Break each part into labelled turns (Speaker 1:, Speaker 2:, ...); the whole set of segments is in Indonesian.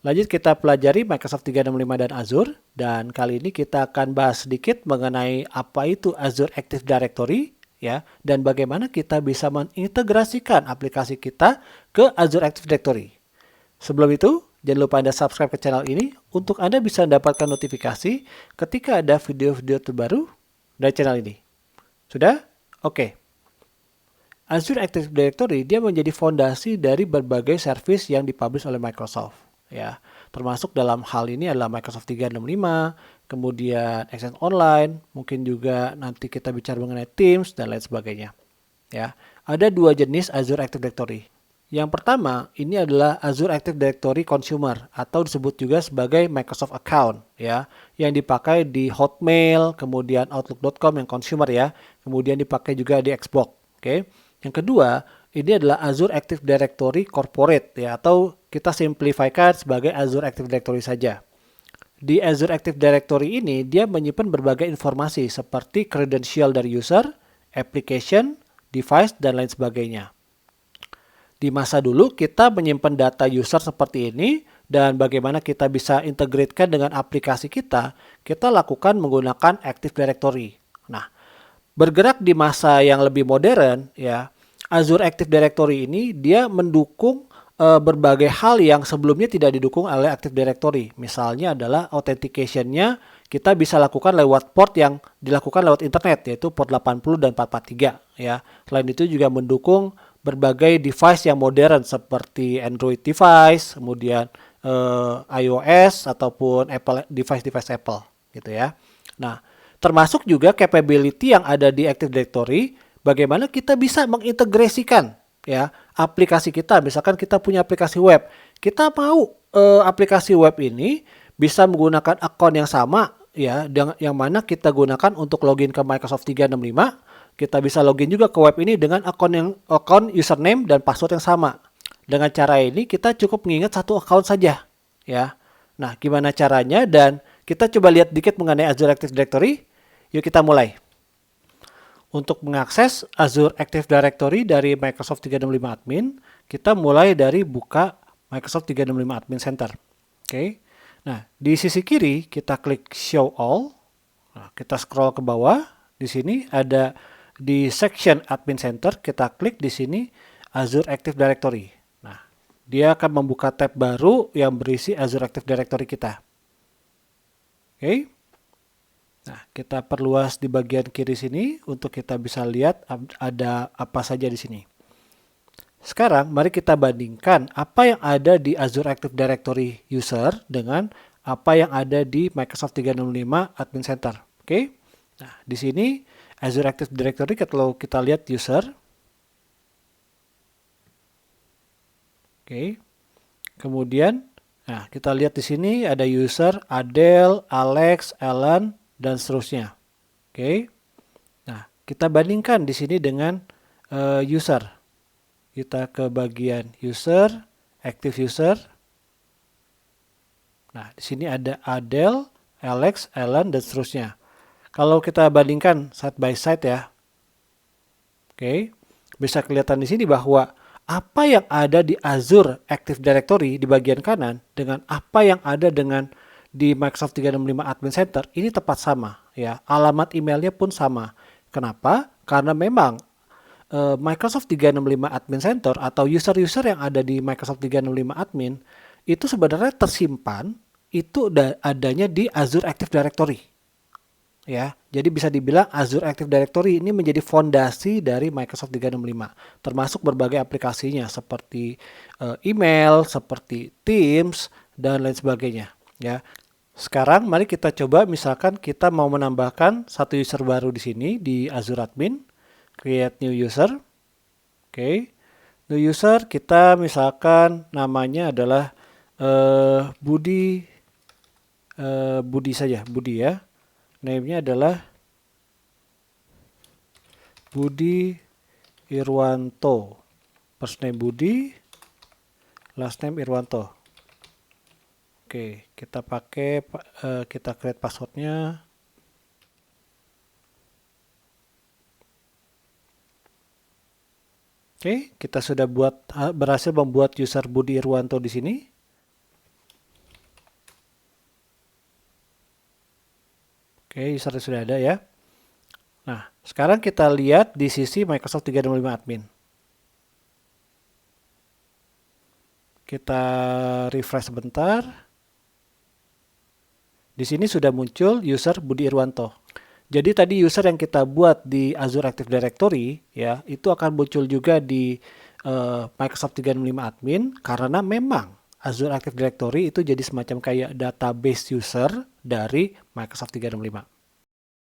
Speaker 1: Lanjut kita pelajari Microsoft 365 dan Azure, dan kali ini kita akan bahas sedikit mengenai apa itu Azure Active Directory, ya, dan bagaimana kita bisa mengintegrasikan aplikasi kita ke Azure Active Directory. Sebelum itu, jangan lupa Anda subscribe ke channel ini untuk Anda bisa mendapatkan notifikasi ketika ada video-video terbaru dari channel ini. Sudah? Oke. Azure Active Directory dia menjadi fondasi dari berbagai service yang dipublish oleh Microsoft, ya. Termasuk dalam hal ini adalah Microsoft 365, kemudian Exchange Online, mungkin juga nanti kita bicara mengenai Teams dan lain sebagainya, ya. Ada dua jenis Azure Active Directory. Yang pertama, ini adalah Azure Active Directory Consumer atau disebut juga sebagai Microsoft Account, ya, yang dipakai di Hotmail, kemudian Outlook.com yang consumer, ya, kemudian dipakai juga di Xbox. Oke. Yang kedua, ini adalah Azure Active Directory Corporate, ya, atau kita simplifikan sebagai Azure Active Directory saja. Di Azure Active Directory ini, dia menyimpan berbagai informasi seperti credential dari user, application, device, dan lain sebagainya. Di masa dulu, kita menyimpan data user seperti ini, dan bagaimana kita bisa integratekan dengan aplikasi kita lakukan menggunakan Active Directory. Nah, bergerak di masa yang lebih modern, ya, Azure Active Directory ini dia mendukung berbagai hal yang sebelumnya tidak didukung oleh Active Directory. Misalnya adalah authentication-nya kita bisa lakukan lewat port yang dilakukan lewat internet, yaitu port 80 dan 443, ya. Selain itu juga mendukung berbagai device yang modern seperti Android device, kemudian iOS ataupun Apple device Apple, gitu ya. Nah, termasuk juga capability yang ada di Active Directory, bagaimana kita bisa mengintegrasikan, ya, aplikasi kita. Misalkan kita punya aplikasi web, kita mau aplikasi web ini bisa menggunakan akun yang sama, ya, yang mana kita gunakan untuk login ke Microsoft 365. Kita bisa login juga ke web ini dengan akun username dan password yang sama. Dengan cara ini kita cukup mengingat satu akun saja, ya. Nah, gimana caranya? Dan kita coba lihat dikit mengenai Azure Active Directory. Yuk kita mulai. Untuk mengakses Azure Active Directory dari Microsoft 365 Admin, kita mulai dari buka Microsoft 365 Admin Center. Oke. Nah, di sisi kiri kita klik Show All. Nah, kita scroll ke bawah. Di sini ada di section Admin Center, kita klik di sini Azure Active Directory. Nah, dia akan membuka tab baru yang berisi Azure Active Directory kita. Oke. Nah, kita perluas di bagian kiri sini untuk kita bisa lihat ada apa saja di sini. Sekarang, mari kita bandingkan apa yang ada di Azure Active Directory User dengan apa yang ada di Microsoft 365 Admin Center. Oke. Nah, di sini Azure Active Directory kalau kita lihat user. Oke. Kemudian, nah, kita lihat di sini ada user Adele, Alex, Alan, dan seterusnya. Oke. Nah, kita bandingkan di sini dengan user. Kita ke bagian user, active user. Nah, di sini ada Adele, Alex, Alan, dan seterusnya. Kalau kita bandingkan side by side, ya. Oke. Bisa kelihatan di sini bahwa apa yang ada di Azure Active Directory di bagian kanan dengan apa yang ada di Microsoft 365 Admin Center ini tepat sama, ya. Alamat emailnya pun sama. Kenapa? Karena memang Microsoft 365 Admin Center atau user-user yang ada di Microsoft 365 Admin itu sebenarnya tersimpan itu adanya di Azure Active Directory. Ya, jadi bisa dibilang Azure Active Directory ini menjadi fondasi dari Microsoft 365, termasuk berbagai aplikasinya seperti email, seperti Teams dan lain sebagainya, ya. Sekarang mari kita coba misalkan kita mau menambahkan satu user baru di sini di Azure Admin, create new user. Oke. New user kita misalkan namanya adalah Budi saja, Budi, ya. Name-nya adalah Budi Irwanto. First name Budi, last name Irwanto. Oke, kita pakai kita create passwordnya. Oke, kita sudah berhasil membuat user Budi Irwanto di sini. Oke, user sudah ada ya. Nah, sekarang kita lihat di sisi Microsoft 365 admin. Kita refresh sebentar. Di sini sudah muncul user Budi Irwanto. Jadi tadi user yang kita buat di Azure Active Directory ya, itu akan muncul juga di Microsoft 365 admin karena memang Azure Active Directory itu jadi semacam kayak database user dari Microsoft 365.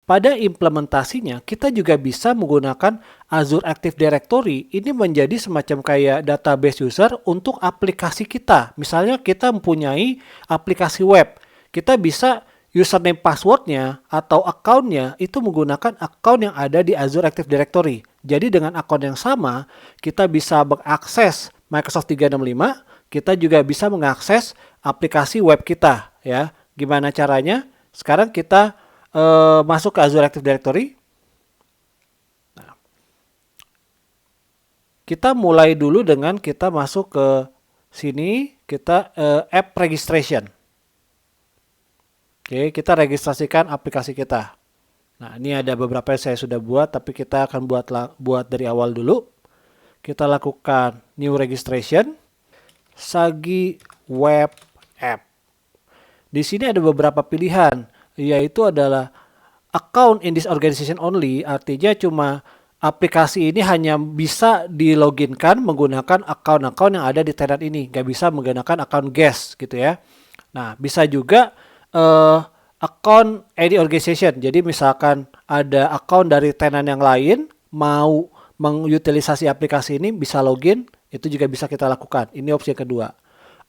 Speaker 1: Pada implementasinya, kita juga bisa menggunakan Azure Active Directory ini menjadi semacam kayak database user untuk aplikasi kita. Misalnya kita mempunyai aplikasi web, kita bisa username passwordnya atau account-nya itu menggunakan account yang ada di Azure Active Directory. Jadi dengan account yang sama, kita bisa mengakses Microsoft 365, kita juga bisa mengakses aplikasi web kita. Ya, gimana caranya? Sekarang kita masuk ke Azure Active Directory. Nah, kita mulai dulu dengan kita masuk ke sini, kita app registration. Oke, kita registrasikan aplikasi kita. Nah, ini ada beberapa yang saya sudah buat, tapi kita akan buat dari awal dulu. Kita lakukan new registration, Sagi Web App. Di sini ada beberapa pilihan, yaitu adalah account in this organization only, artinya cuma aplikasi ini hanya bisa diloginkan menggunakan account-account yang ada di tenant ini, nggak bisa menggunakan account guest gitu ya. Nah, bisa juga account any organization, jadi misalkan ada account dari tenant yang lain mau mengutilisasi aplikasi ini bisa login, itu juga bisa kita lakukan. Ini opsi kedua.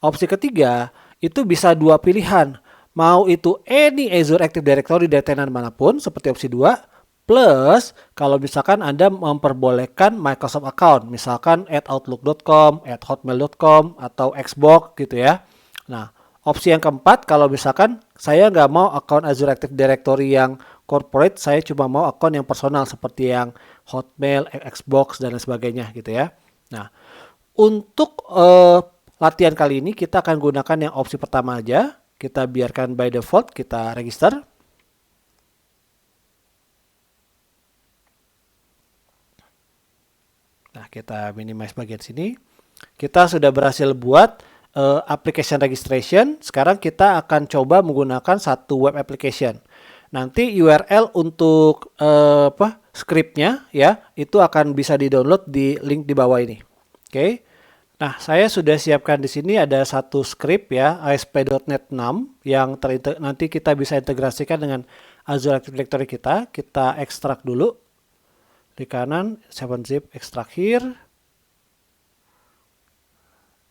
Speaker 1: Opsi ketiga, itu bisa dua pilihan. Mau itu any Azure Active Directory dari tenant manapun, seperti opsi 2, plus kalau misalkan Anda memperbolehkan Microsoft account, misalkan @outlook.com, @hotmail.com, atau Xbox gitu ya. Nah, opsi yang keempat, kalau misalkan saya nggak mau account Azure Active Directory yang corporate, saya cuma mau account yang personal seperti yang Hotmail, Xbox, dan lain sebagainya gitu ya. Nah, untuk latihan kali ini kita akan gunakan yang opsi pertama aja. Kita biarkan by default, kita register. Nah, kita minimize bagian sini. Kita sudah berhasil buat application registration. Sekarang kita akan coba menggunakan satu web application. Nanti URL untuk scriptnya ya, itu akan bisa di-download di link di bawah ini. Oke. Nah, saya sudah siapkan di sini ada satu script ya, ASP.NET 6 yang nanti kita bisa integrasikan dengan Azure Active Directory kita. Kita ekstrak dulu. Di kanan 7-zip extract here.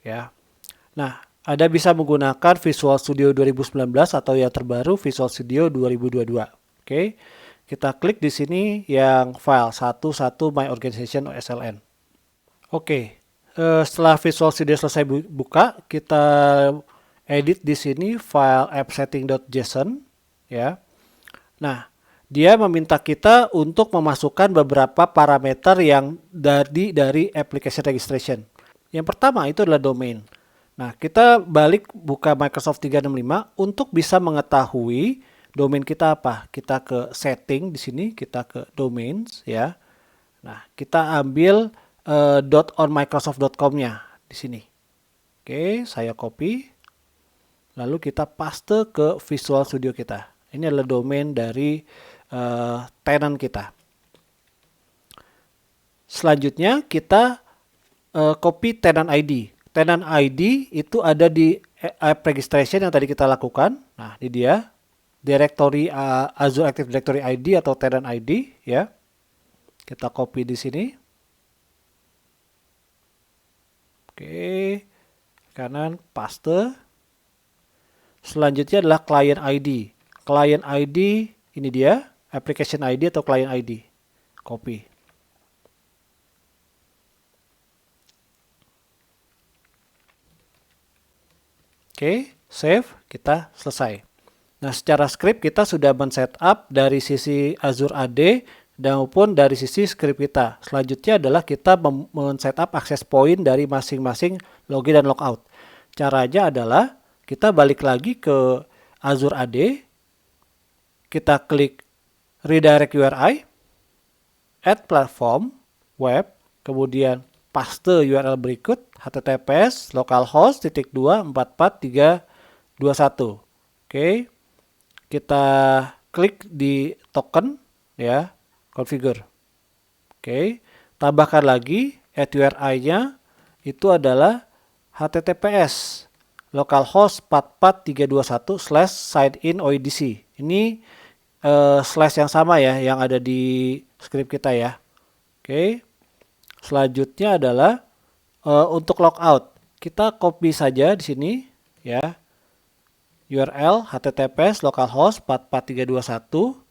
Speaker 1: Ya. Nah, Anda bisa menggunakan Visual Studio 2019 atau yang terbaru Visual Studio 2022. Oke. Kita klik di sini yang file 11 My Organization SLN. Oke. Setelah Visual Studio selesai buka, kita edit di sini file appsetting.json ya. Nah, dia meminta kita untuk memasukkan beberapa parameter yang dari application registration. Yang pertama itu adalah domain. Nah, kita balik buka Microsoft 365 untuk bisa mengetahui domain kita apa. Kita ke setting di sini, kita ke domains ya. Nah, kita ambil .onmicrosoft.com-nya di sini. Oke, saya copy. Lalu kita paste ke Visual Studio kita. Ini adalah domain dari tenant kita. Selanjutnya kita copy tenant ID. Tenant ID itu ada di app registration yang tadi kita lakukan. Nah, ini dia. Directory Azure Active Directory ID atau tenant ID ya. Kita copy di sini. Oke, kanan paste. Selanjutnya adalah client ID. Client ID ini dia, application ID atau client ID. Copy. Oke, save, kita selesai. Nah, secara script kita sudah men-setup dari sisi Azure AD maupun dari sisi script kita. Selanjutnya adalah kita men-setup access point dari masing-masing login dan logout. Caranya adalah kita balik lagi ke Azure AD. kita klik redirect URI, add platform, web, kemudian paste URL berikut, https localhost +2 44321. Oke, kita klik di token, ya, configure. Oke, tambahkan lagi add URI-nya itu adalah https localhost 44321/signin OIDC. Ini slash yang sama ya, yang ada di script kita ya. Oke, selanjutnya adalah untuk logout. Kita copy saja di sini ya. URL https localhost 44321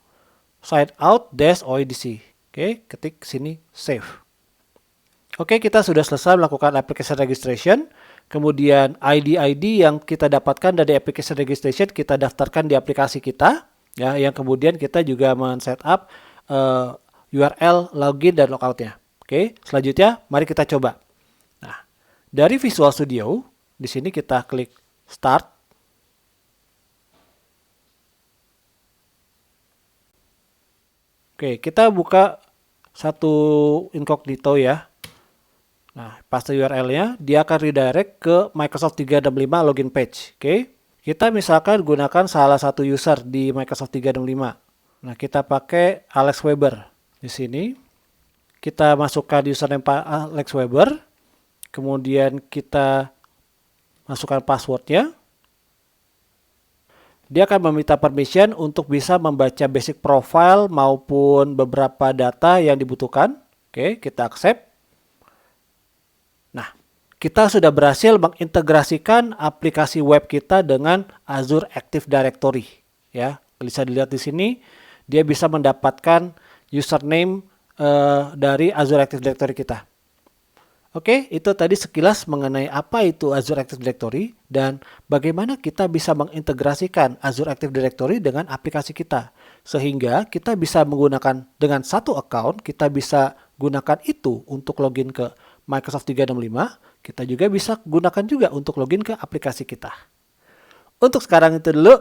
Speaker 1: signout-oidc. Oke, ketik sini save. Oke, kita sudah selesai melakukan application registration. Kemudian ID-ID yang kita dapatkan dari application registration kita daftarkan di aplikasi kita. Ya, yang kemudian kita juga men-setup URL login dan logoutnya. Oke, selanjutnya mari kita coba. Nah, dari Visual Studio, di sini kita klik Start. Oke, kita buka satu incognito ya. Nah, paste URL-nya, dia akan redirect ke Microsoft 365 login page. Oke, kita misalkan gunakan salah satu user di Microsoft 365. Nah, kita pakai Alex Weber. Di sini, kita masukkan username Alex Weber. Kemudian kita masukkan passwordnya. Dia akan meminta permission untuk bisa membaca basic profile maupun beberapa data yang dibutuhkan. Oke, kita accept. Nah, kita sudah berhasil mengintegrasikan aplikasi web kita dengan Azure Active Directory. Ya, bisa dilihat di sini, dia bisa mendapatkan username dari Azure Active Directory kita. Oke, itu tadi sekilas mengenai apa itu Azure Active Directory dan bagaimana kita bisa mengintegrasikan Azure Active Directory dengan aplikasi kita. Sehingga kita bisa menggunakan dengan satu account, kita bisa gunakan itu untuk login ke Microsoft 365, kita juga bisa gunakan juga untuk login ke aplikasi kita. Untuk sekarang itu dulu.